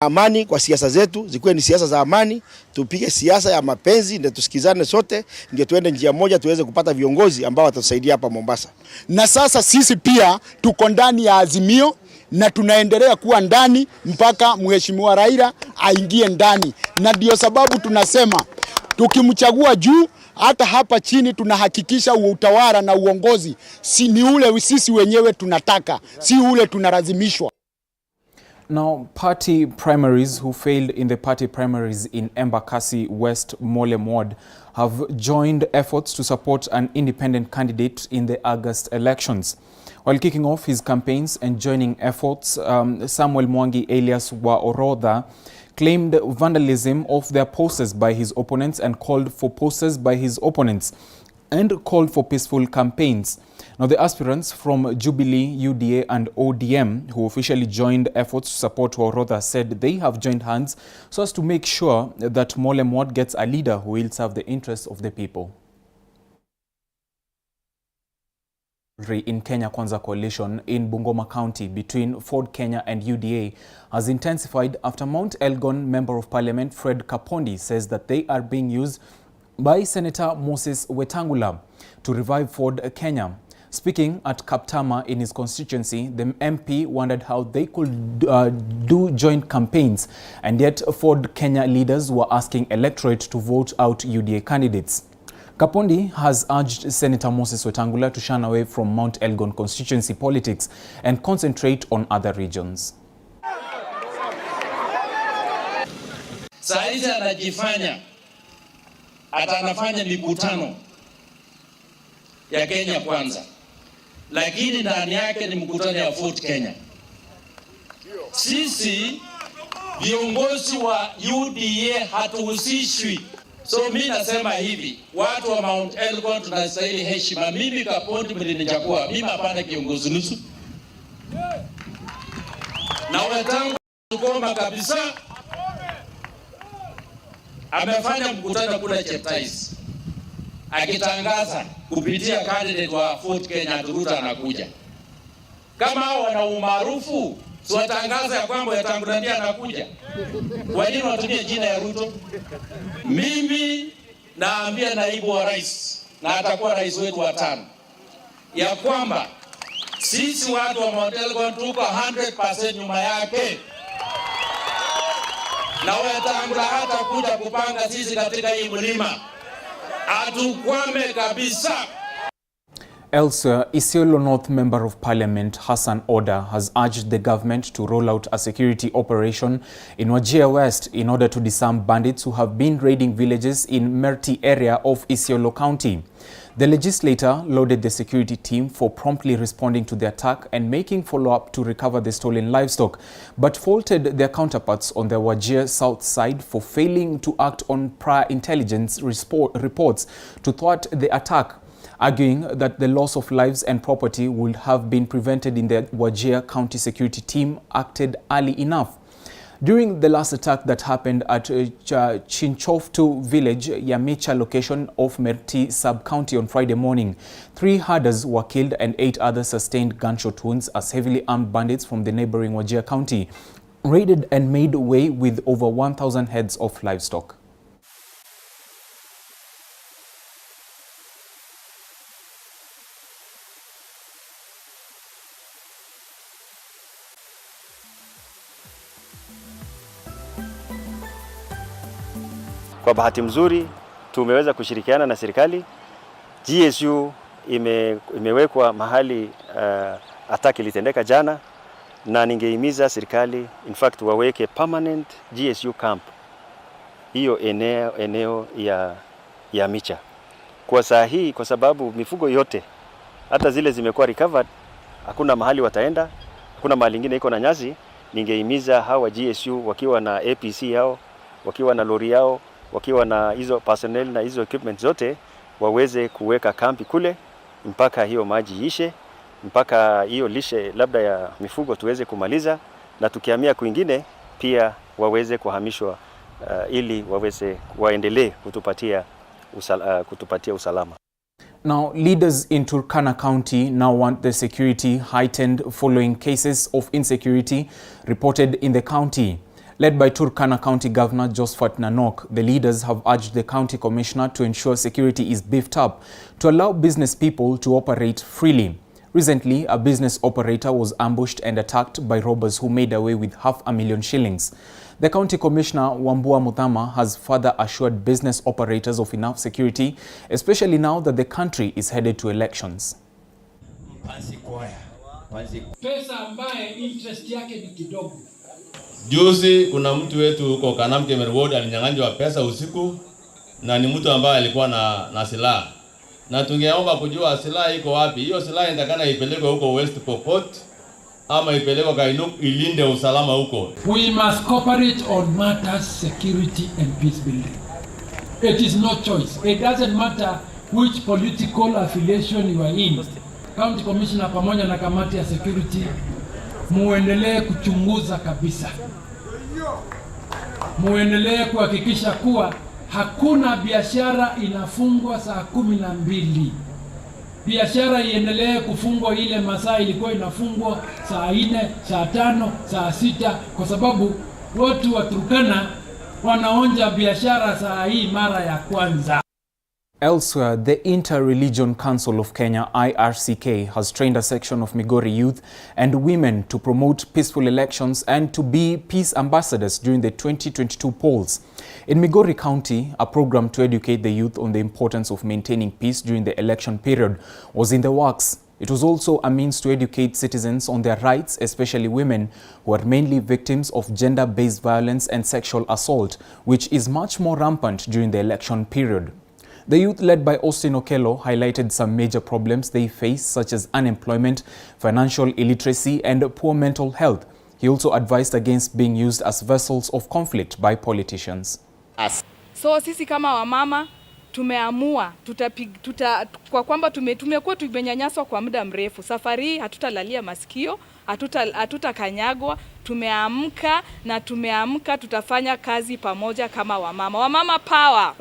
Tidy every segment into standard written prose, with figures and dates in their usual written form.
Amani kwa siasa zetu zikuwe ni siasa za amani, tupige siasa ya mapenzi ndio tusikizane sote, ndio tuende njia moja tuweze kupata viongozi ambao watatusaidia hapa Mombasa. Na sasa sisi pia tuko ndani ya Azimio na tunaendelea kuwa ndani mpaka Mheshimiwa Raila aingie ndani, na ndio sababu tunasema tukimchagua juu, hata hapa chini tunahakikisha utawala na uongozi ni ule sisi wenyewe tunataka, si ule tunalazimishwa. Now, party primaries who failed in the party primaries in Embakasi West Molem Ward have joined efforts to support an independent candidate in the August elections. While kicking off his campaigns and joining efforts, Samuel Mwangi alias Wa Orodha claimed vandalism of their posters by his opponents and called for posters by his opponents and called for peaceful campaigns. Now, the aspirants from Jubilee, UDA and ODM who officially joined efforts to support Orodha said they have joined hands so as to make sure that Molem Ward gets a leader who will serve the interests of the people. In Kenya Kwanza coalition in Bungoma County between Ford Kenya and UDA has intensified after Mount Elgon Member of Parliament Fred Kapondi says that they are being used by Senator Moses Wetangula to revive Ford Kenya. Speaking at Kaptama in his constituency, the MP wondered how they could do joint campaigns, and yet Ford Kenya leaders were asking electorate to vote out UDA candidates. Kapondi has urged Senator Moses Wetangula to shun away from Mount Elgon constituency politics and concentrate on other regions. Saizi anajifanya anafanya mikutano ya Kenya Kwanza, lakini ndani yake ni mkutano ya Ford Kenya. Sisi viongozi wa UDA hatuhusishwi. So mimi nasema hivi, watu wa Mount Elgon tunastahili heshima. Mimi Kapondi mlinichagua, mimi hapana kiongozi nusu. Na Wetangula tukoma kabisa. Amefanya mkutano kule Cheptais, akitangaza kupitia candidate wa Ford Kenya Ruto anakuja. Kama hao wana umaarufu, si watangaza ya kwamba Wetangula ndiye anakuja. Kwa nini watumie jina ya Ruto? Mimi naambia naibu wa rais, na atakuwa rais wetu wa 5, ya kwamba sisi watu wa Mount Elgon tuko 100% nyuma yake. Na Wetangula hata kuja kupanga sisi katika hii mlima, atukwame kabisa. Elsewhere, Isiolo North Member of Parliament Hassan Oda has urged the government to roll out a security operation in Wajir West in order to disarm bandits who have been raiding villages in Merti area of Isiolo County. The legislator lauded the security team for promptly responding to the attack and making follow-up to recover the stolen livestock, but faulted their counterparts on the Wajir South side for failing to act on prior intelligence reports to thwart the attack, arguing that the loss of lives and property would have been prevented if the Wajir County security team acted early enough. During the last attack that happened at Chinchoftu village, Yamicha location of Merti sub-county on Friday morning, 3 herders were killed and 8 others sustained gunshot wounds as heavily armed bandits from the neighboring Wajir County raided and made away with over 1,000 heads of livestock. Kwa bahati mzuri tumeweza kushirikiana na serikali. GSU imewekwa mahali attack ilitendeka jana, na ningehimiza serikali in fact waweke permanent GSU camp hiyo eneo ya Micha kwa saa hii, kwa sababu mifugo yote hata zile zimekuwa recovered, hakuna mahali wataenda, hakuna mahali ingine iko na nyasi. Ningehimiza hawa GSU wakiwa na APC yao, wakiwa na lori yao, wakiwa na hizo personnel na hizo equipment zote, waweze kuweka kampi kule mpaka hiyo maji ishe, mpaka hiyo lishe labda ya mifugo tuweze kumaliza, na tukihamia kwingine pia waweze kuhamishwa ili waweze waendelee kutupatia usalama. Now, leaders in Turkana County now want the security heightened following cases of insecurity reported in the county. Led by Turkana County Governor Josphat Nanok, the leaders have urged the county commissioner to ensure security is beefed up to allow business people to operate freely. Recently, a business operator was ambushed and attacked by robbers who made away with $500,000 shillings. The county commissioner, Wambua Muthama, has further assured business operators of enough security, especially now that the country is headed to elections. Pesa ambaye interest yake ni kidogo. Juzi kuna mtu wetu huko Kanamke Merward alinyang'anywa pesa usiku na ni mtu ambaye alikuwa na silaha. Na tungeomba kujua silaha iko wapi. Hiyo silaha inatakana ipelekwe huko West Pokot ama ipelekwe Kainuk ilinde usalama huko. We must cooperate on matters security and peace building. It is no choice. It doesn't matter which political affiliation you are in. County Commissioner pamoja na kamati ya security muendelee kuchunguza kabisa. Muendelee kuhakikisha kuwa hakuna biashara inafungwa saa 12. Biashara iendelee kufungwa ile masaa ilikuwa inafungwa saa 4, saa 5, saa 6 kwa sababu watu wa Turkana wanaonja biashara saa hii mara ya kwanza. Elsewhere, the Inter-Religion Council of Kenya, IRCK, has trained a section of Migori youth and women to promote peaceful elections and to be peace ambassadors during the 2022 polls. In Migori County, a program to educate the youth on the importance of maintaining peace during the election period was in the works. It was also a means to educate citizens on their rights, especially women, who are mainly victims of gender-based violence and sexual assault, which is much more rampant during the election period. The youth, led by Austin Okello, highlighted some major problems they face, such as unemployment, financial illiteracy, and poor mental health. He also advised against being used as vessels of conflict by politicians. So sisi kama wamama tumeamua kwa kwamba tumekuwa tumenyanyaswa kwa muda mrefu. Safari hii hatutalalia masikio, hatutakanyagwa. Tumeamka na tutafanya kazi pamoja kama wamama. Wamama power.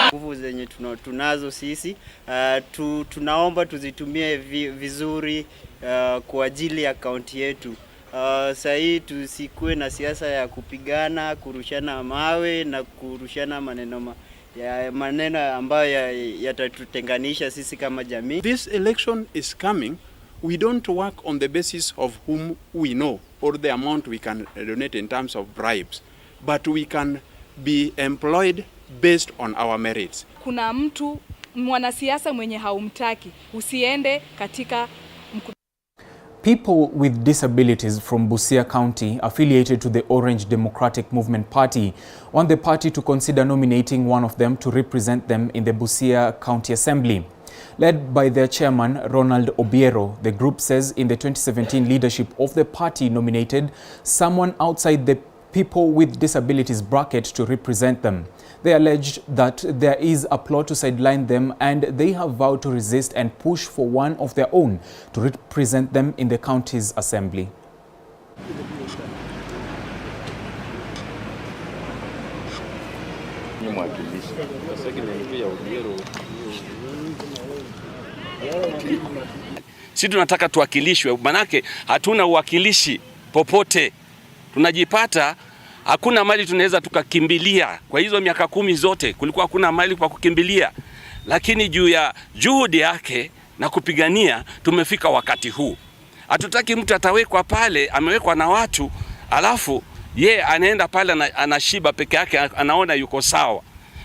Nguvu zenye tunazo sisi tunaomba tuzitumie vizuri kwa ajili ya kaunti yetu. Sasa hii tusikue na siasa ya kupigana, kurushana mawe na kurushana maneno ambayo yatatutenganisha sisi kama jamii. This election is coming. We don't work on the basis of whom we know or the amount we can donate in terms of bribes, but we can be employed based on our merits. Kuna mtu mwanasiasa mwenye haumtaki, usiende katika People with disabilities from Busia County, affiliated to the Orange Democratic Movement Party, want the party to consider nominating one of them to represent them in the Busia County Assembly. Led by their chairman, Ronald Obiero, the group says in the 2017 leadership of the party nominated someone outside the people with disabilities bracket to represent them. They alleged that there is a plot to sideline them, and they have vowed to resist and push for one of their own to represent them in the county's assembly. Sisi tunataka tuwakilishwe, manake hatuna uwakilishi popote. Tunajipata hakuna mali tunaweza tukakimbilia. Kwa hizo miaka 10 zote kulikuwa hakuna mali kwa kukimbilia, lakini juu ya juhudi yake na kupigania tumefika wakati huu. Hatutaki mtu atawekwa pale, amewekwa na watu, alafu anaenda pale anashiba peke yake, anaona yuko sawa.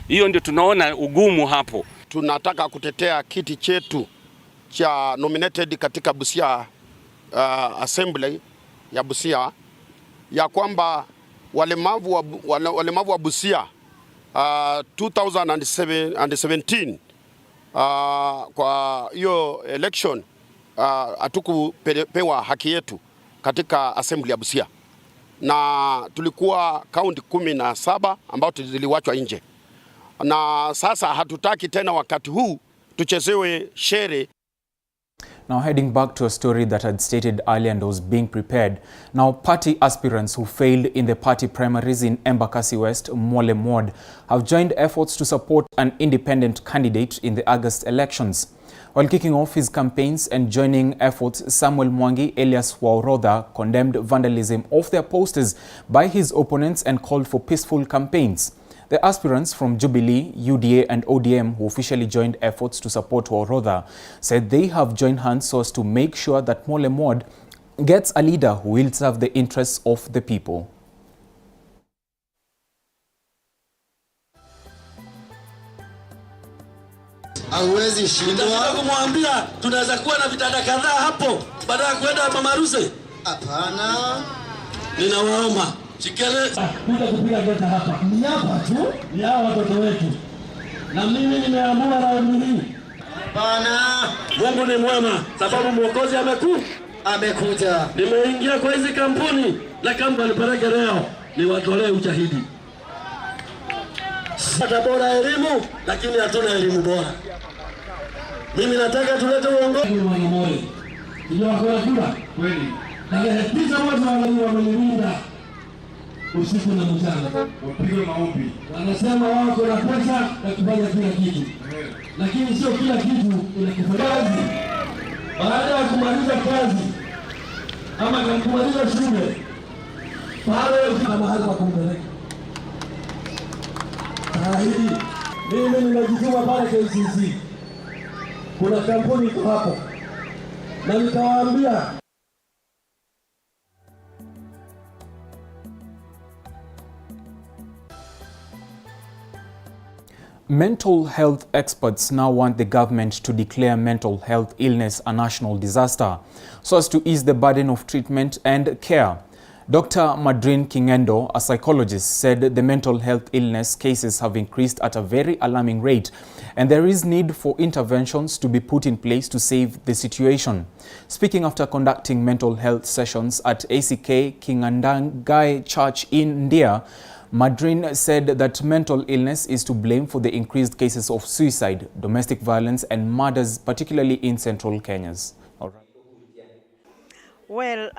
Hiyo ndio tunaona ugumu hapo. Tunataka kutetea kiti chetu cha nominated katika Busia Assembly ya Busia, ya kwamba walemavu wa Busia 2017 kwa hiyo election hatukupewa haki yetu katika Assembly ya Busia, na tulikuwa kaunti 17 ambao ziliwachwa nje, na sasa hatutaki tena wakati huu tuchezewe shere. Now heading back to a story that had stated earlier and was being prepared. Now party aspirants who failed in the party primaries in Embakasi West, Mwalem Ward, have joined efforts to support an independent candidate in the August elections. While kicking off his campaigns and joining efforts, Samuel Mwangi Elias Waorodha condemned vandalism of their posters by his opponents and called for peaceful campaigns. The aspirants from Jubilee, UDA and ODM who officially joined efforts to support Waorodha said they have joined hands so as to make sure that Mole Mwod gets a leader who will serve the interests of the people. Hauwezi shindwa kumwambia tunaweza kuwa na vitanda kadhaa hapo baada ya kwenda mama harusi. Hapana. Ninawaomba shikele kuja kupiga geta hapa. Ni hapa tu, ni hao watoto wetu. Na mimi nimeamua na mimi. Hapana. Mungu ni mwema sababu Mwokozi amekuja. Nimeingia kwa hizi kampuni na kama nipeleke leo niwatolee ushahidi. Hata bora elimu lakini hatuna elimu bora. Mimi nataka tulete uongozi wa Moyo. Ndio kwa kula kweli. Na pesa watu wanalinda usiku na mchana. Wapige maombi. Wanasema wako na pesa na kufanya kila kitu. Lakini sio kila kitu inakufanya. Baada ya kumaliza kazi ama kumaliza shule pale kuna mahali pa kumpeleka. Hii mimi nimejituma pale KCC. Kuna kampuni iko hapo. Na nikawaambia mental health experts now want the government to declare mental health illness a national disaster so as to ease the burden of treatment and care. Dr. Madrin Kingendo, a psychologist, said the mental health illness cases have increased at a very alarming rate and there is need for interventions to be put in place to save the situation. Speaking after conducting mental health sessions at ACK Kingandangai Church in India, Madrin said that mental illness is to blame for the increased cases of suicide, domestic violence and murders, particularly in central Kenya. Well,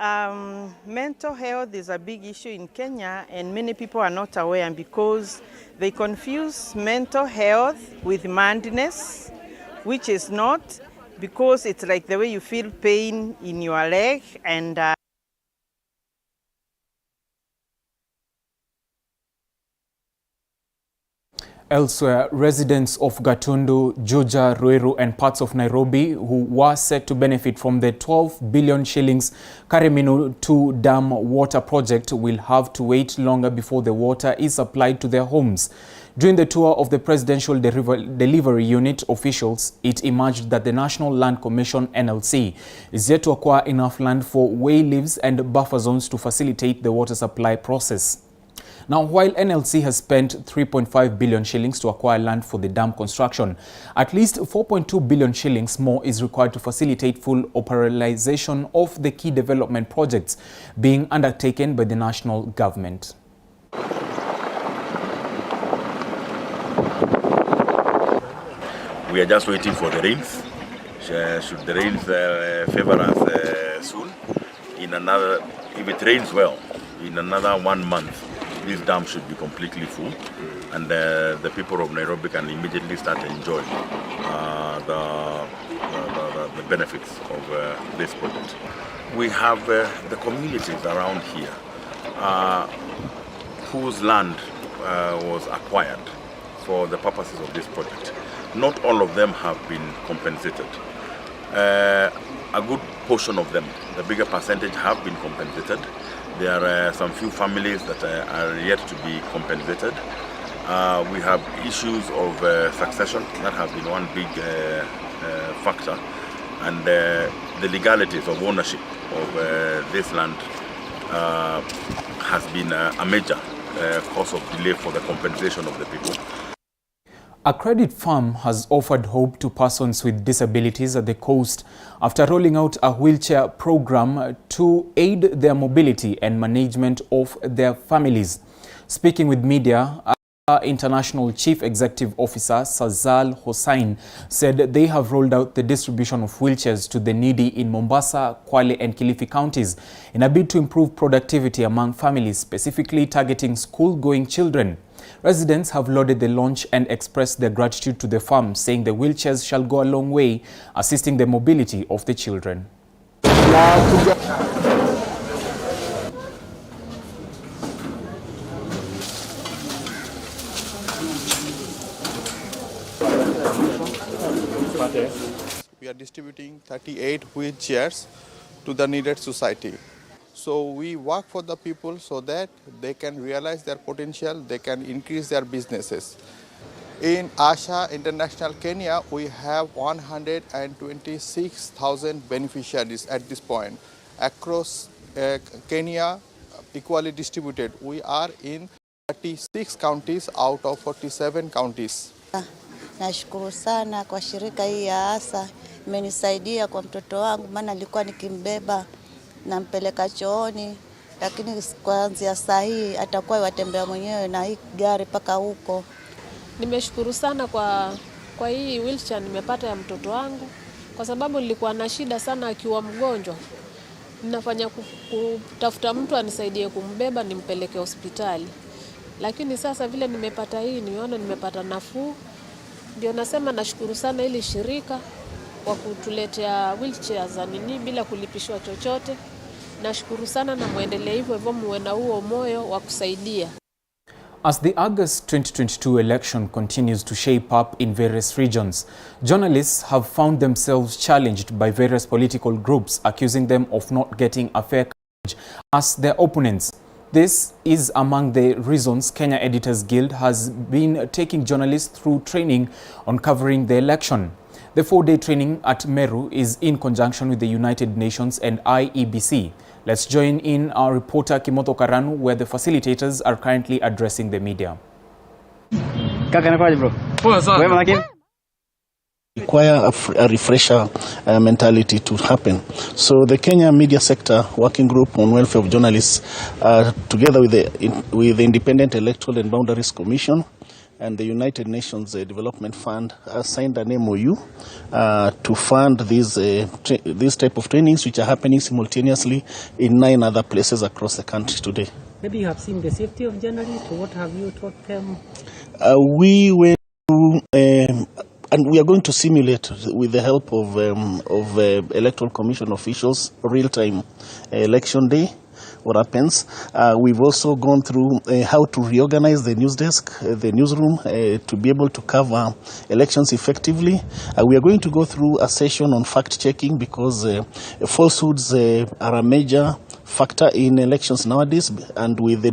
mental health is a big issue in Kenya and many people are not aware because they confuse mental health with madness, which is not, because it's like the way you feel pain in your leg and Elsewhere, residents of Gatundu, Juja, Ruiru and parts of Nairobi who were set to benefit from the 12 billion shillings Kariminu 2 Dam water project will have to wait longer before the water is supplied to their homes. During the tour of the Presidential Delivery Unit officials, it emerged that the National Land Commission (NLC) is yet to acquire enough land for way leaves and buffer zones to facilitate the water supply process. Now, while NLC has spent 3.5 billion shillings to acquire land for the dam construction, at least 4.2 billion shillings more is required to facilitate full operationalization of the key development projects being undertaken by the national government. We are just waiting for the rains. Should the rains favor us soon, if it rains well, in another 1 month, this dam should be completely full, and the people of Nairobi can immediately start enjoying the benefits of this project. We have the communities around here whose land was acquired for the purposes of this project. Not all of them have been compensated. A good portion of them, the bigger percentage, have been compensated. There are some few families that are yet to be compensated. We have issues of succession that have been one big factor, and the legalities of ownership of this land has been a major cause of delay for the compensation of the people. A credit firm has offered hope to persons with disabilities at the coast after rolling out a wheelchair program to aid their mobility and management of their families. Speaking with media, International Chief Executive Officer Sazal Hossain said they have rolled out the distribution of wheelchairs to the needy in Mombasa, Kwale and Kilifi counties in a bid to improve productivity among families, specifically targeting school-going children. Residents have lauded the launch and expressed their gratitude to the firm, saying the wheelchairs shall go a long way assisting the mobility of the children. We are distributing 38 wheelchairs to the needed society. So we work for the people so that they can realize their potential, they can increase their businesses. In Asha International Kenya, we have 126,000 beneficiaries at this point. Across Kenya, equally distributed. We are in 36 counties out of 47 counties. Nashukuru sana kwa shirika hii ya ASA, imenisaidia kwa mtoto wangu, maana nilikuwa nikimbeba nampeleka chooni, lakini kuanzia saa hii atakuwa yatembea mwenyewe na hii gari paka huko. Nimeshukuru sana kwa hii wheelchair nimepata ya mtoto wangu, kwa sababu nilikuwa na shida sana akiwa mgonjwa. Ninafanya kutafuta mtu anisaidie kumbeba nimpeleke hospitali. Lakini sasa vile nimepata hii, niona nimepata nafuu. Ndio nasema nashukuru sana ili shirika kwa kutuletea wheelchair za bila kulipishwa chochote. Nashukuru sana na muendelee hivyo muwe na huo moyo wa kusaidia. As the August 2022 election continues to shape up in various regions, journalists have found themselves challenged by various political groups, accusing them of not getting a fair coverage as their opponents. This is among the reasons Kenya Editors Guild has been taking journalists through training on covering the election. The 4-day training at Meru is in conjunction with the United Nations and IEBC. Let's join in our reporter Kimoto Karanu, where the facilitators are currently addressing the media. Require a refresher mentality to happen. So the Kenya Media Sector Working Group on Welfare of Journalists, together with the Independent Electoral and Boundaries Commission and the United Nations Development Fund, signed an MOU to fund these type of trainings, which are happening simultaneously in 9 other places across the country today. Maybe you have seen the safety of journalists. What have you taught them? We went through, and we are going to simulate with the help of Electoral Commission officials real-time election day. What happens? We've also gone through how to reorganize the news desk, the newsroom, to be able to cover elections effectively. We are going to go through a session on fact-checking because falsehoods are a major factor in elections nowadays, and with the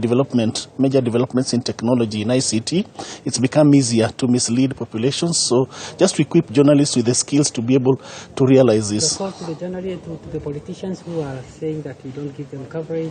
major developments in technology in ICT, it's become easier to mislead populations. So just to equip journalists with the skills to be able to realize this. The call to the journalists, to the politicians who are saying that we don't give them coverage.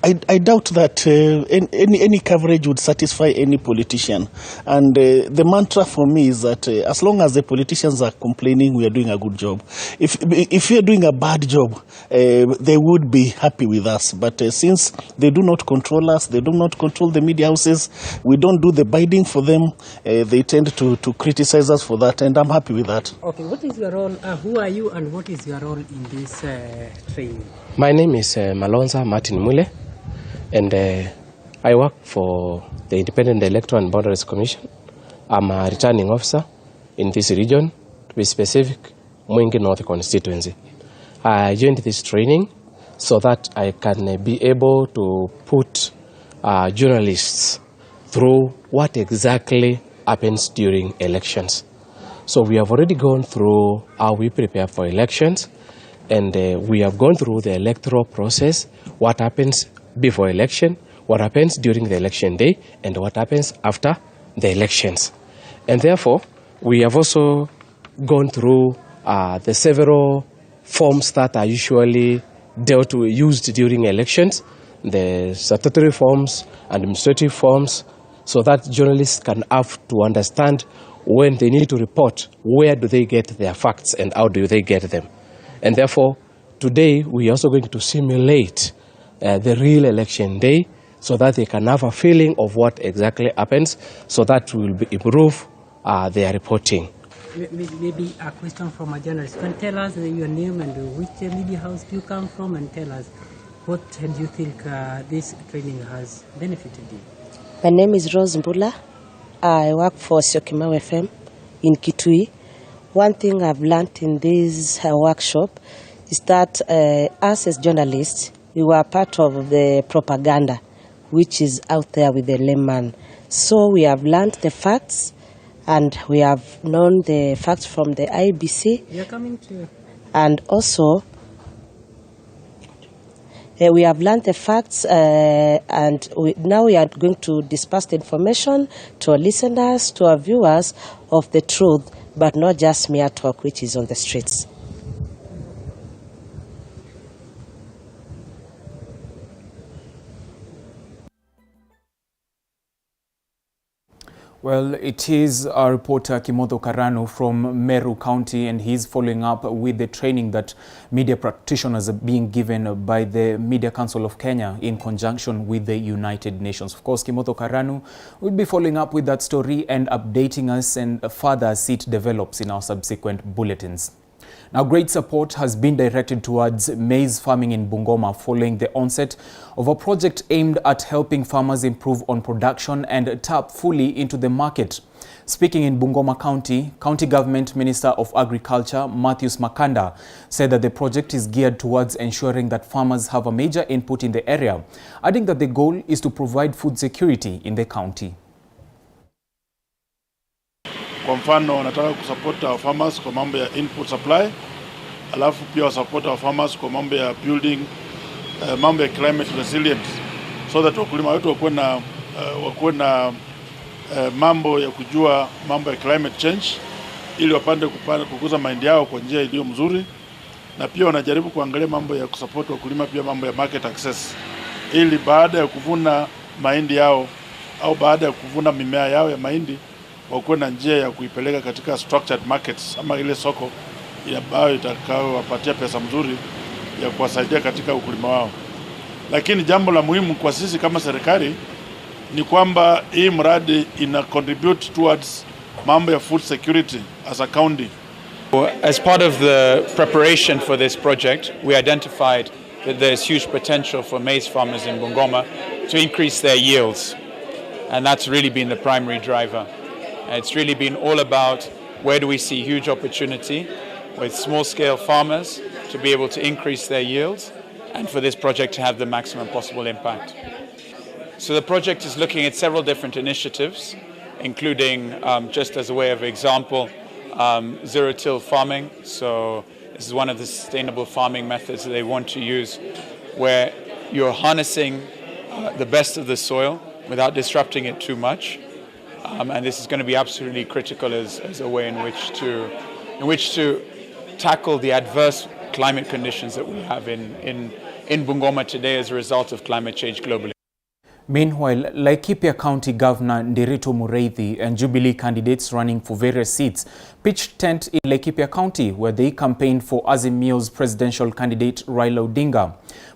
I doubt that any coverage would satisfy any politician. And the mantra for me is that as long as the politicians are complaining, we are doing a good job. If we are doing a bad job, they would be happy with us. But since they do not control us, they do not control the media houses, we don't do the bidding for them, they tend to criticize us for that, and I'm happy with that. Okay, what is your role? Who are you and what is your role in this training? My name is Malonza Martin Mule. And I work for the Independent Electoral and Boundaries Commission. I'm a returning officer in this region, to be specific, Mwingi North constituency. I joined this training so that I can be able to put journalists through what exactly happens during elections. So we have already gone through how we prepare for elections, and we have gone through the electoral process, what happens before election, what happens during the election day, and what happens after the elections. And therefore, we have also gone through the several forms that are usually used during elections, the statutory forms, administrative forms, so that journalists can have to understand when they need to report, where do they get their facts and how do they get them. And therefore, today we are also going to simulate the real election day so that they can have a feeling of what exactly happens, so that will improve their reporting. Maybe a question from a journalist. Can you tell us your name and which media house do you come from, and tell us What do you think this training has benefited you? My name is Rose Mbula. I work for Syokimau FM in Kitui. One thing I've learned in this workshop is that us as journalists, we were part of the propaganda which is out there with the layman. So we have learned the facts and we have known the facts from the IBC. You're coming to... And also, we have learned the facts and now we are going to disperse the information to our listeners, to our viewers of the truth, but not just mere talk which is on the streets. Well, it is our reporter Kimotho Karanu from Meru County, and he's following up with the training that media practitioners are being given by the Media Council of Kenya in conjunction with the United Nations. Of course, Kimotho Karanu will be following up with that story and updating us and further as it develops in our subsequent bulletins. Now, great support has been directed towards maize farming in Bungoma following the onset of a project aimed at helping farmers improve on production and tap fully into the market. Speaking in Bungoma County, County Government Minister of Agriculture, Matthews Makanda, said that the project is geared towards ensuring that farmers have a major input in the area, adding that the goal is to provide food security in the county. Kwa mfano wanataka kusupport our farmers kwa mambo ya input supply, alafu pia wasupport our farmers kwa mambo ya building, mambo ya climate resilience, so that wakulima wetu wakuwe na mambo ya kujua mambo ya climate change, ili wapande kukuza mahindi yao kwa njia iliyo mzuri, na pia wanajaribu kuangalia mambo ya kusupport wakulima pia mambo ya market access, ili baada ya kuvuna mahindi yao au baada ya kuvuna mimea yao ya mahindi wakuwe na njia ya kuipeleka katika structured markets ama ile soko ambayo itakayowapatia pesa mzuri ya kuwasaidia katika ukulima wao. Lakini jambo la muhimu kwa sisi kama serikali ni kwamba hii mradi ina contribute towards mambo ya food security as a county. As part of the preparation for this project, we identified that there's huge potential for maize farmers in Bungoma to increase their yields. And that's really been the primary driver. It's really been all about where do we see huge opportunity with small-scale farmers to be able to increase their yields and for this project to have the maximum possible impact. So the project is looking at several different initiatives, including, just as a way of example, zero-till farming. So this is one of the sustainable farming methods that they want to use, where you're harnessing the best of the soil without disrupting it too much. And this is going to be absolutely critical as a way in which to tackle the adverse climate conditions that we have in Bungoma today as a result of climate change globally. Meanwhile, Laikipia County Governor Nderitu Mureithi and Jubilee candidates running for various seats pitched tent in Laikipia County, where they campaigned for Azimio's presidential candidate Raila Odinga.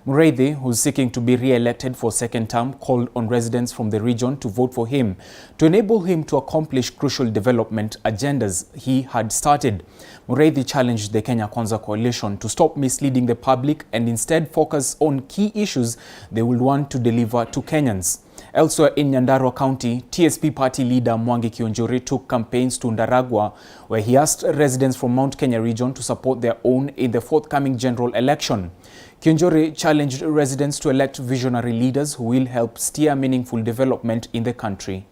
Mureithi, who's seeking to be re-elected for a second term, called on residents from the region to vote for him to enable him to accomplish crucial development agendas he had started. Mureithi challenged the Kenya Kwanza coalition to stop misleading the public and instead focus on key issues they will want to deliver to Kenyans. Elsewhere in Nyandarua County, TSP party leader Mwangi Kionjuri took campaigns to Ndaragwa, where he asked residents from Mount Kenya region to support their own in the forthcoming general election. Kionjuri challenged residents to elect visionary leaders who will help steer meaningful development in the country.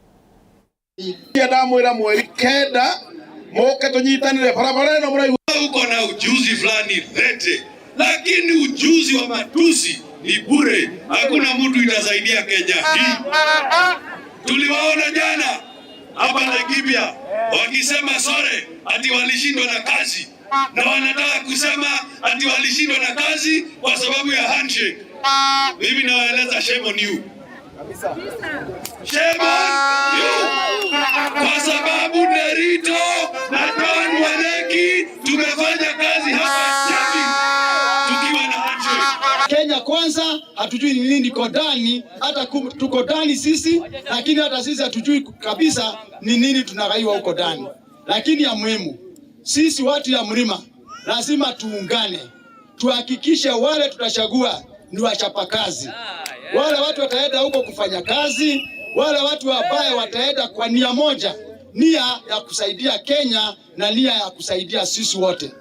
Uko na ujuzi fulani lete, lakini ujuzi wa matusi ni bure. Hakuna mtu itasaidia Kenya hii. Tuliwaona jana hapa Laikipia wakisema sore ati walishindwa na kazi, na wanataka kusema ati walishindwa na kazi kwa sababu ya handshake. Mimi nawaeleza shame on you. Shame on you. Kwa sababu Nerito na John Waneki tumefanya kazi hapa Chavi tukiwa na handshake. Kenya Kwanza hatujui ni nini iko ndani, hata tuko ndani sisi, lakini hata sisi hatujui kabisa ni nini tunagaiwa huko ndani. Lakini ya muhimu, sisi watu ya mlima lazima tuungane, tuhakikishe wale tutachagua ni wachapakazi. Wale watu wataenda huko kufanya kazi, wale watu wabaya wataenda kwa nia moja, nia ya kusaidia Kenya na nia ya kusaidia sisi wote.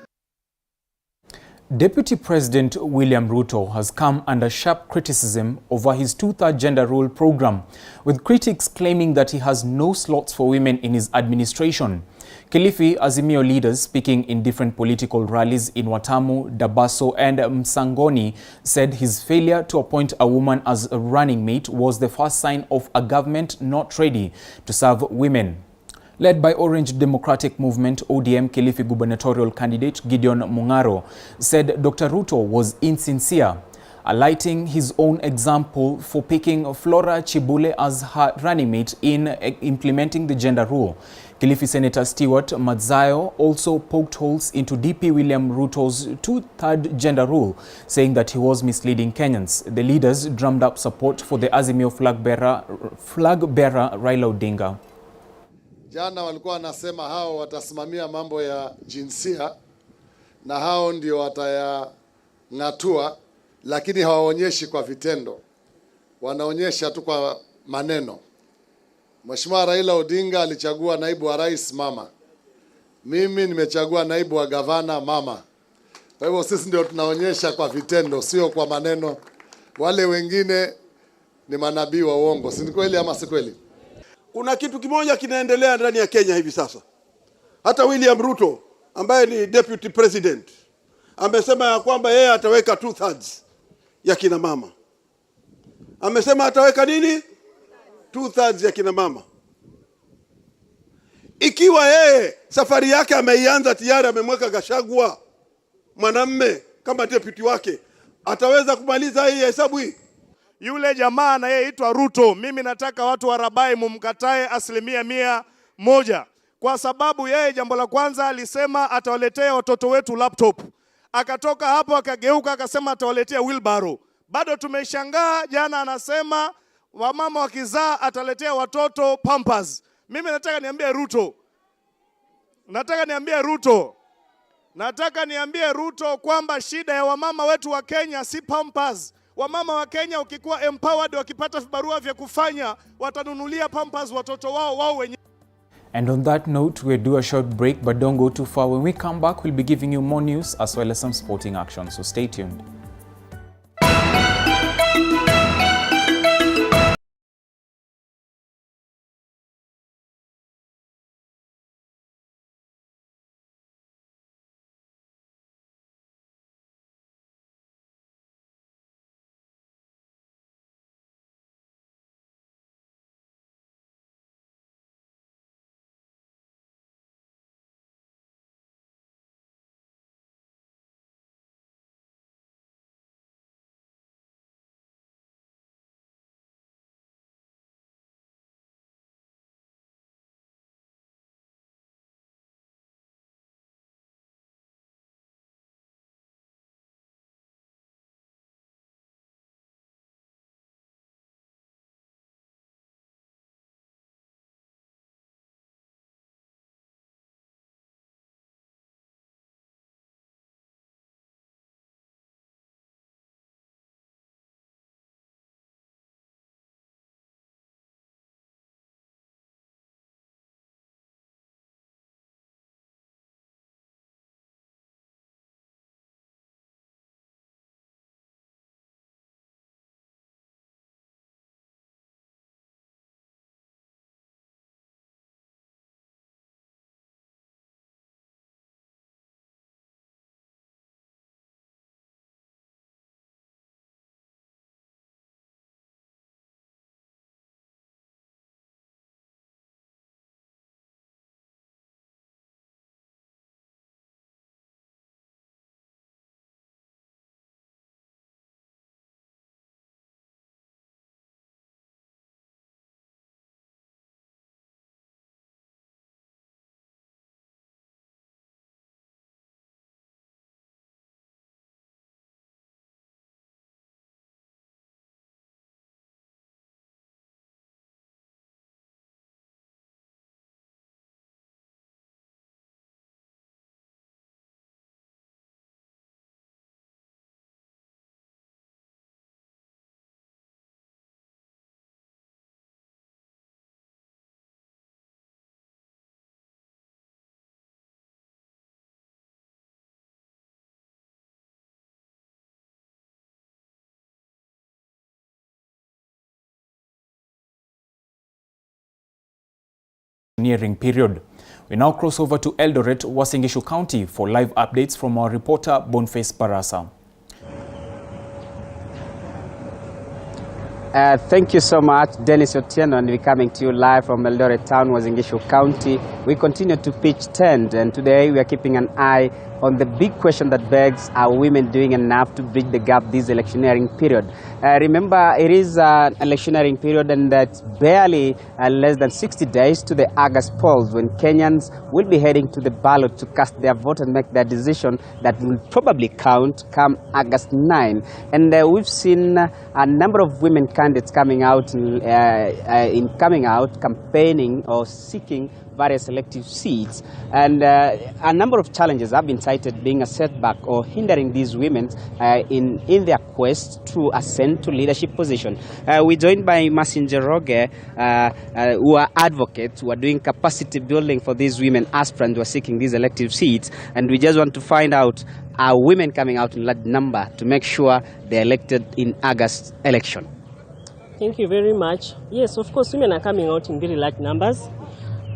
Deputy President William Ruto has come under sharp criticism over his two-third gender role program, with critics claiming that he has no slots for women in his administration. Kilifi Azimio leaders speaking in different political rallies in Watamu, Dabaso and Msangoni said his failure to appoint a woman as a running mate was the first sign of a government not ready to serve women. Led by Orange Democratic Movement, ODM Kilifi gubernatorial candidate Gideon Mungaro said Dr. Ruto was insincere, alighting his own example for picking Flora Chibule as her running mate in implementing the gender rule. Kilifi Senator Stewart Madzayo also poked holes into DP William Ruto's two-third gender rule, saying that he was misleading Kenyans. The leaders drummed up support for the Azimio flag bearer Raila Odinga. Jana walikuwa wanasema hao watasimamia mambo ya jinsia na hao ndio watayang'atua, lakini hawaonyeshi kwa vitendo, wanaonyesha tu kwa maneno. Mheshimiwa Raila Odinga alichagua naibu wa rais mama, mimi nimechagua naibu wa gavana mama. Kwa hivyo sisi ndio tunaonyesha kwa vitendo, sio kwa maneno. Wale wengine ni manabii wa uongo, si kweli ama si kweli? Kuna kitu kimoja kinaendelea ndani ya Kenya hivi sasa. Hata William Ruto ambaye ni deputy president amesema ya kwamba yeye ataweka 2/3 ya kina mama. Amesema ataweka nini? 2/3 ya kina mama. Ikiwa yeye safari yake ameianza tayari, amemweka Gachagua mwanamme kama deputy wake, ataweza kumaliza hii hesabu hii? Yule jamaa na yeye itwa Ruto, mimi nataka watu wa Rabai mumkatae 100%, kwa sababu yeye jambo la kwanza alisema atawaletea watoto wetu laptop. Akatoka hapo akageuka akasema atawaletea wheelbarrow. Bado tumeshangaa, jana anasema wamama wakizaa ataletea watoto pampers. Mimi nataka niambie Ruto kwamba shida ya wamama wetu wa Kenya si pampers. Wamama wa Kenya ukikuwa empowered, wakipata vibarua vya kufanya, watanunulia pampers watoto wao wenyewe. And on that note, we'll do a short break, but don't go too far. When we come back, we'll be giving you more news as well as some sporting action, so stay tuned. electioneering period. We now cross over to Eldoret, Uasin Gishu County for live updates from our reporter Boniface Barasa. Thank you so much, Dennis Otieno, and we're coming to you live from Eldoret Town, Uasin Gishu County. We continue to pitch tent, and today we are keeping an eye on the big question that begs, are women doing enough to bridge the gap this electioneering period? Remember, it is an electioneering period, and that's barely less than 60 days to the August polls, when Kenyans will be heading to the ballot to cast their vote and make their decision that will probably count come August 9. And we've seen a number of women candidates coming out, campaigning or seeking various elective seats, and a number of challenges have been cited being a setback or hindering these women in their quest to ascend to leadership position. We're joined by Marcin Njoroge, who are advocates who are doing capacity building for these women aspirants who are seeking these elective seats, and we just want to find out, are women coming out in large number to make sure they're elected in August election? Thank you very much. Yes, of course, women are coming out in very large numbers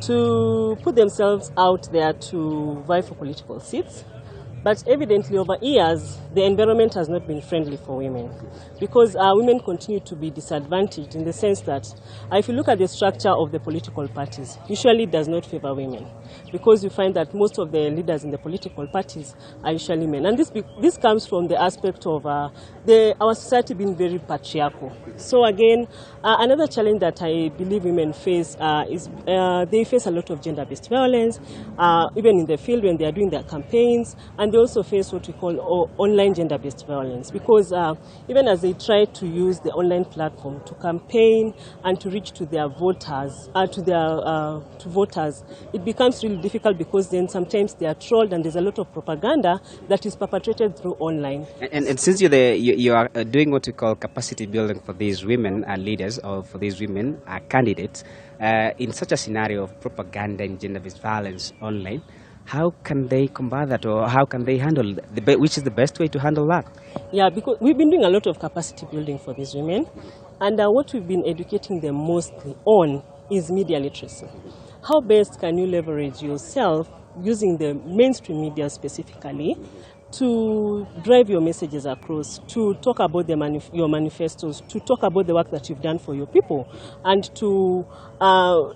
to put themselves out there to vie for political seats. But evidently over years, the environment has not been friendly for women, because women continue to be disadvantaged in the sense that if you look at the structure of the political parties, usually it does not favor women, because you find that most of the leaders in the political parties are usually men. And this comes from the aspect of our society being very patriarchal. So again, another challenge that I believe women face is they face a lot of gender-based violence, even in the field when they are doing their campaigns, and they also face what we call online gender-based violence, because even as they try to use the online platform to campaign and to reach to their voters, to voters, it becomes really difficult, because then sometimes they are trolled and there's a lot of propaganda that is perpetrated through online. And since you are doing what we call capacity building for these women leaders, or for these women candidates, in such a scenario of propaganda and gender-based violence online, how can they combat that, or how can they handle which is the best way to handle that? Yeah, because we've been doing a lot of capacity building for these women, and what we've been educating them mostly on is media literacy. How best can you leverage yourself using the mainstream media specifically to drive your messages across, to talk about your manifestos, to talk about the work that you've done for your people, and to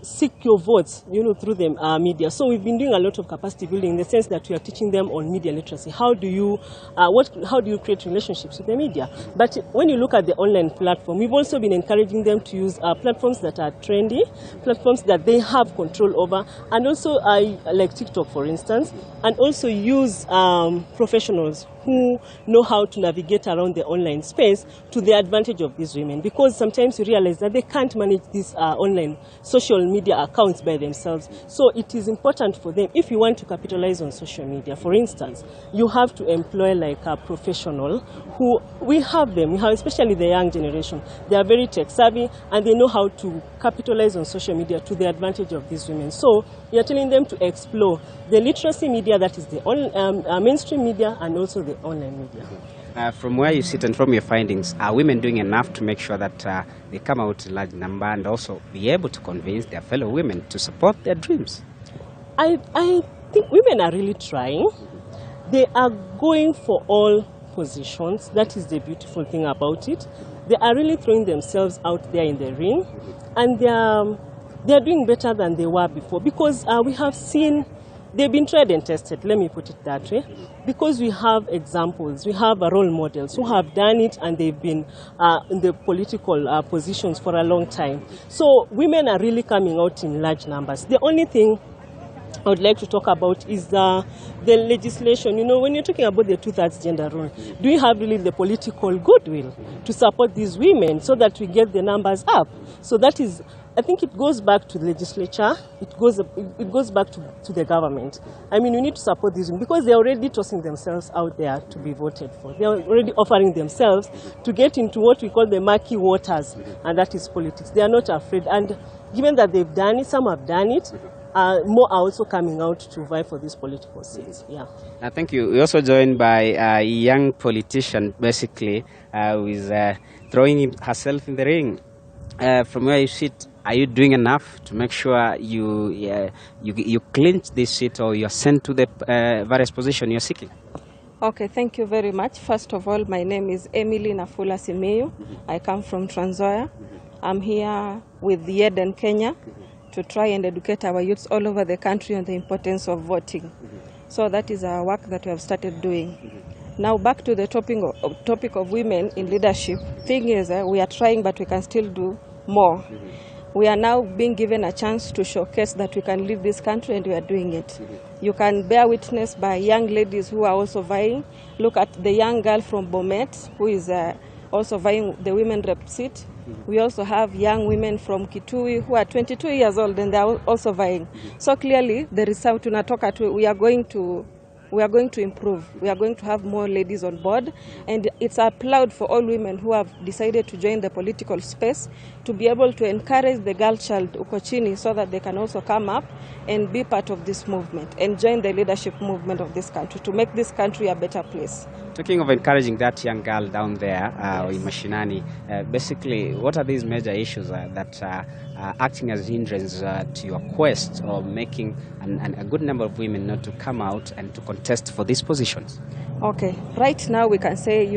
seek your votes, through the media. So we've been doing a lot of capacity building in the sense that we are teaching them on media literacy. How do you create relationships with the media? But when you look at the online platform, we've also been encouraging them to use platforms that are trendy, platforms that they have control over, and also like TikTok, for instance, and also use professionals who know how to navigate around the online space to the advantage of these women, because sometimes you realize that they can't manage these online social media accounts by themselves. So it is important for them, if you want to capitalize on social media, for instance, you have to employ like a professional who, we have especially the young generation. They are very tech savvy and they know how to capitalize on social media to the advantage of these women. So we are telling them to explore the literacy media, that is the mainstream media, and also the online media. From where you sit and from your findings, are women doing enough to make sure that they come out in large number and also be able to convince their fellow women to support their dreams? I think women are really trying. They are going for all positions. That is the beautiful thing about it. They are really throwing themselves out there in the ring, and they are doing better than they were before, because we have seen they've been tried and tested, let me put it that way, because we have examples, we have role models who have done it, and they've been in the political positions for a long time. So women are really coming out in large numbers. The only thing I would like to talk about is the legislation. When you're talking about the 2/3 gender rule, do you have really the political goodwill to support these women so that we get the numbers up? So that is, I think it goes back to the legislature, it goes back to the government. I mean, we need to support these women, because they're already tossing themselves out there to be voted for. They're already offering themselves to get into what we call the murky waters, and that is politics. They are not afraid, and given that they've done it, some have done it, more are also coming out to vie for these political seats. Yeah. Thank you. We're also joined by a young politician, basically, who is throwing herself in the ring. From where you sit, Are you doing enough to make sure you clinch this seat or you're sent to the various position you're seeking? Okay, thank you very much. First of all, my name is Emily Nafula Simiyu. I come from Trans Nzoia. I'm here with YED Kenya to try and educate our youths all over the country on the importance of voting. So that is our work that we have started doing. Now back to the topic of women in leadership. Thing is, we are trying, but we can still do more. We are now being given a chance to showcase that we can lead this country, and we are doing it. You can bear witness by young ladies who are also vying. Look at the young girl from Bomet who is also vying the women rep seat. We also have young women from Kitui who are 22 years old and they are also vying. So clearly there is something tunatoka to. We are going to improve. We are going to have more ladies on board, and it's applaud for all women who have decided to join the political space to be able to encourage the girl child uko chini so that they can also come up and be part of this movement and join the leadership movement of this country to make this country a better place. Talking of encouraging that young girl down there in Mashinani, basically what are these major issues that are acting as hindrance to your quest of making a good number of women not to come out and to contest for these positions? Okay, right now we can say,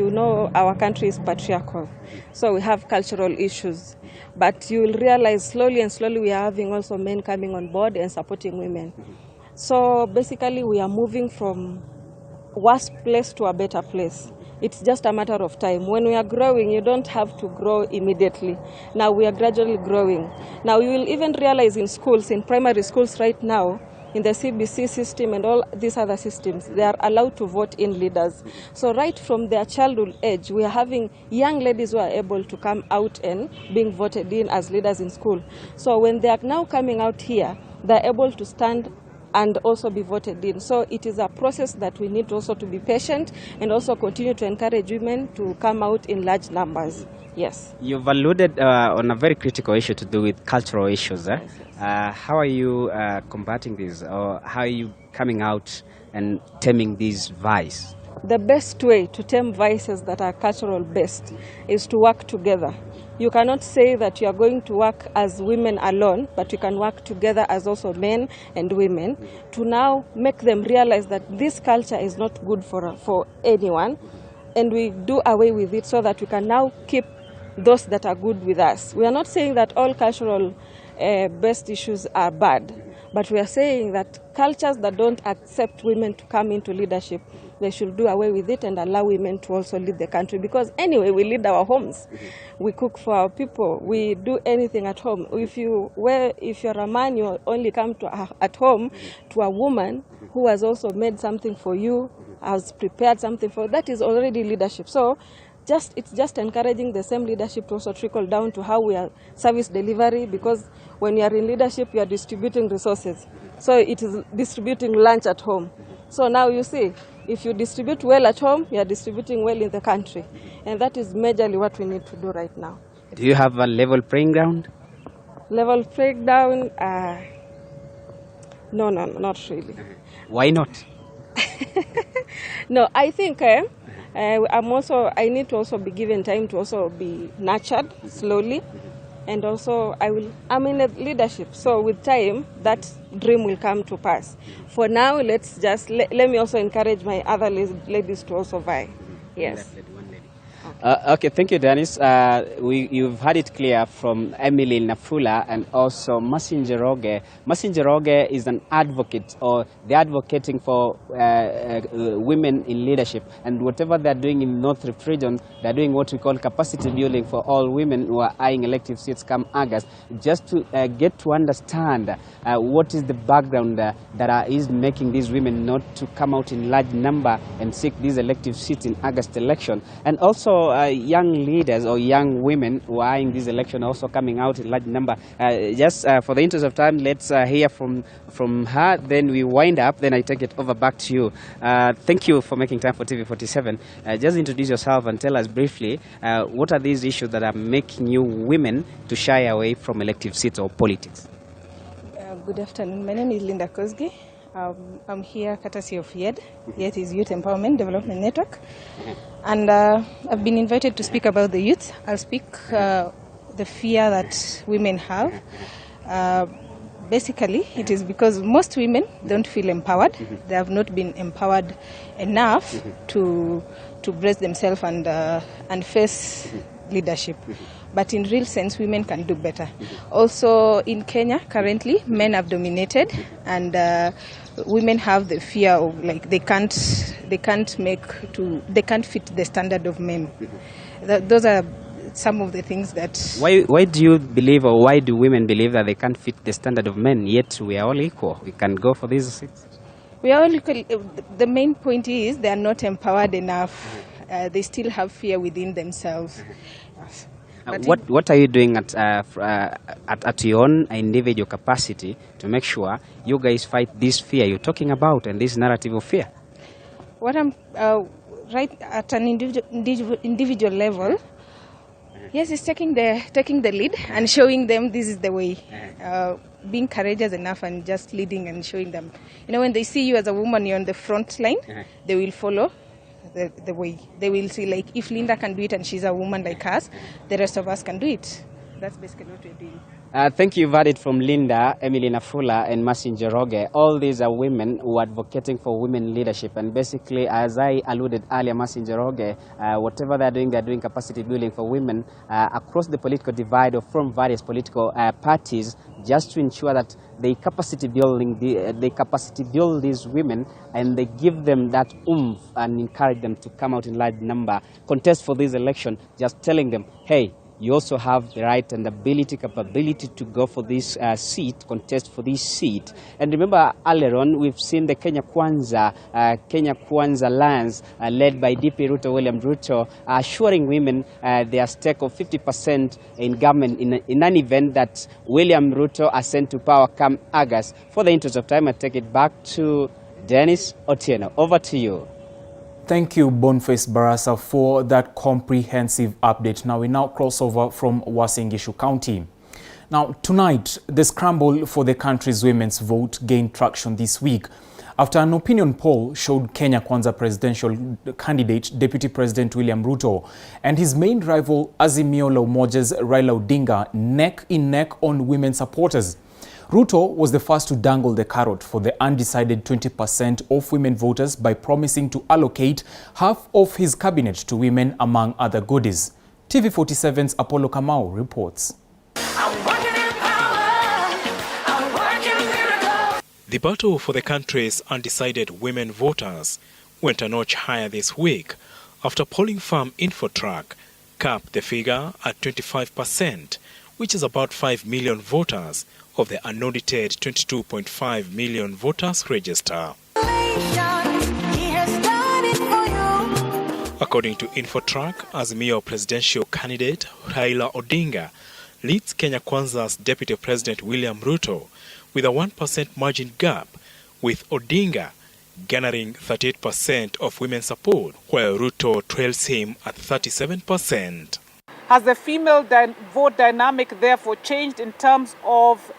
our country is patriarchal, so we have cultural issues. But you will realize slowly and slowly we are having also men coming on board and supporting women. So basically we are moving from worse place to a better place. It's just a matter of time. When we are growing, you don't have to grow immediately. Now we are gradually growing. Now you will even realize in schools, in primary schools right now, in the CBC system and all these other systems, they are allowed to vote in leaders. So right from their childhood age, we are having young ladies who are able to come out and being voted in as leaders in school. So when they are now coming out here, they are able to stand and also be voted in. So it is a process that we need also to be patient and also continue to encourage women to come out in large numbers. Yes. You've alluded on a very critical issue to do with cultural issues. How are you combating this, or how are you coming out and taming these vices? The best way to tame vices that are cultural based is to work together. You cannot say that you are going to work as women alone, but you can work together as also men and women to now make them realize that this culture is not good for anyone, and we do away with it so that we can now keep those that are good with us. We are not saying that all cultural based issues are bad, but we are saying that cultures that don't accept women to come into leadership, they should do away with it and allow women to also lead the country. Because anyway, we lead our homes. We cook for our people. We do anything at home. If you're a man, you only come at home to a woman who has also made something for you, has prepared something for you. That is already leadership. So it's just encouraging the same leadership to also trickle down to how we are service delivery, because when you are in leadership, you are distributing resources. So it is distributing lunch at home. So now you see, if you distribute well at home, you are distributing well in the country. And that is majorly what we need to do right now. Do you have a level playing ground? Level playing ground? No, not really. Why not? No, I think I need to also be given time to also be nurtured slowly, and also I'm in a leadership, so with time that dream will come to pass. For now, let's just let me also encourage my other ladies to also vie. Yes. Okay, thank you, Dennis. You've had it clear from Emily Nafula and also Mercy Njoroge. Mercy Njoroge is an advocate, or they're advocating for women in leadership. And whatever they're doing in North Rift region, they're doing what we call capacity building for all women who are eyeing elective seats come August, just to get to understand what is the background that is making these women not to come out in large number and seek these elective seats in August election. And also young leaders or young women who are in this election also coming out in large number. Just for the interest of time, let's hear from her, then we wind up, then I take it over back to you. Thank you for making time for TV47. Just introduce yourself and tell us briefly what are these issues that are making you women to shy away from elective seats or politics? Good afternoon. My name is Linda Kosgei. I'm here courtesy of YED. YED is Youth Empowerment Development Network. And I've been invited to speak about the youth. I'll speak the fear that women have. Basically, it is because most women don't feel empowered. They have not been empowered enough to brace themselves and face leadership. But in real sense, women can do better. Also, in Kenya, currently, men have dominated, and women have the fear of like they can't fit the standard of men. Those are some of the things that. Why do you believe, or why do women believe that they can't fit the standard of men? Yet we are all equal. We can go for these seats. We are all equal. The main point is they are not empowered enough. They still have fear within themselves. What are you doing at your own individual capacity to make sure you guys fight this fear you're talking about and this narrative of fear? What I'm right at an individual level. Yes, it's taking the lead and showing them this is the way. Being courageous enough and just leading and showing them. When they see you as a woman, you're on the front line, they will follow the way. They will see, like, if Linda can do it and she's a woman like us, the rest of us can do it. That's basically what we're doing. Thank you. You've heard it from Linda, Emily Nafula, and Mercy Njoroge. All these are women who are advocating for women leadership. And basically, as I alluded earlier, Mercy Njoroge, whatever they're doing capacity building for women across the political divide or from various political parties, just to ensure that they capacity build these women and they give them that oomph and encourage them to come out in large number, contest for this election, just telling them, hey, you also have the right and ability, capability to go for this seat, contest for this seat. And remember, earlier on, we've seen the Kenya Kwanza Alliance led by DP Ruto, William Ruto, assuring women their stake of 50% in government in an event that William Ruto ascend to power come August. For the interest of time, I take it back to Dennis Otieno. Over to you. Thank you, Boniface Barasa, for that comprehensive update. Now we cross over from Uasin Gishu County. Now, tonight, the scramble for the country's women's vote gained traction this week after an opinion poll showed Kenya Kwanza presidential candidate, Deputy President William Ruto, and his main rival, Azimio la Umoja's Raila Odinga, neck in neck on women supporters. Ruto was the first to dangle the carrot for the undecided 20% of women voters by promising to allocate half of his cabinet to women, among other goodies. TV47's Apollo Kamau reports. The battle for the country's undecided women voters went a notch higher this week after polling firm Infotrack capped the figure at 25%, which is about 5 million voters of the unaudited 22.5 million voters register. According to Infotrack, Azimio presidential candidate Raila Odinga leads Kenya Kwanza's Deputy President William Ruto with a 1% margin gap, with Odinga garnering 38% of women's support, while Ruto trails him at 37%. Has the female vote dynamic therefore changed in terms of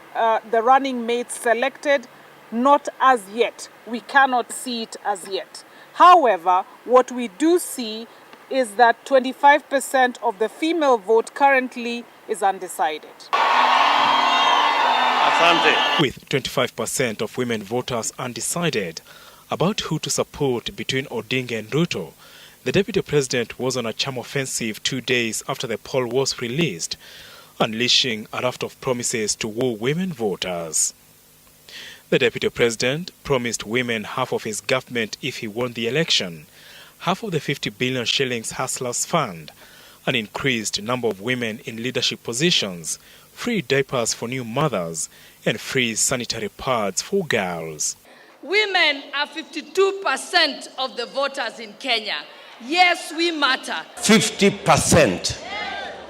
the running mates selected? Not as yet. We cannot see it as yet. However, what we do see is that 25% of the female vote currently is undecided. With 25% of women voters undecided about who to support between Odinga and Ruto, the Deputy President was on a charm offensive 2 days after the poll was released, unleashing a raft of promises to woo women voters. The Deputy President promised women half of his government if he won the election, half of the 50 billion shillings Hustlers Fund, an increased number of women in leadership positions, free diapers for new mothers, and free sanitary pads for girls. Women are 52% of the voters in Kenya. Yes, we matter. 50%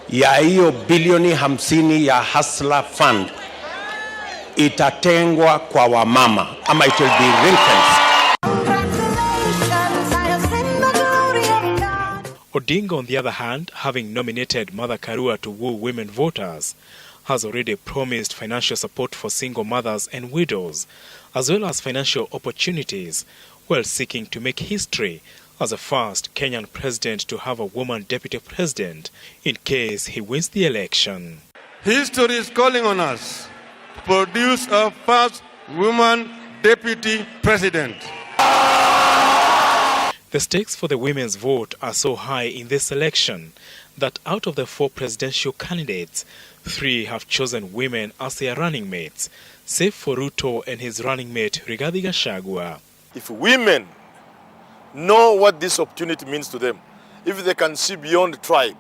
ya hiyo bilioni 50 ya Hustler Fund itatengwa kwa wamama, ama it will be ring-fenced. Odinga, on the other hand, having nominated Martha Karua to woo women voters, has already promised financial support for single mothers and widows, as well as financial opportunities, while seeking to make history as the first Kenyan president to have a woman deputy president in case he wins the election. History is calling on us to produce our first woman deputy president. The stakes for the women's vote are so high in this election that out of the 4 presidential candidates, 3 have chosen women as their running mates, save for Ruto and his running mate Rigathi Gachagua. If women know what this opportunity means to them, if they can see beyond tribe,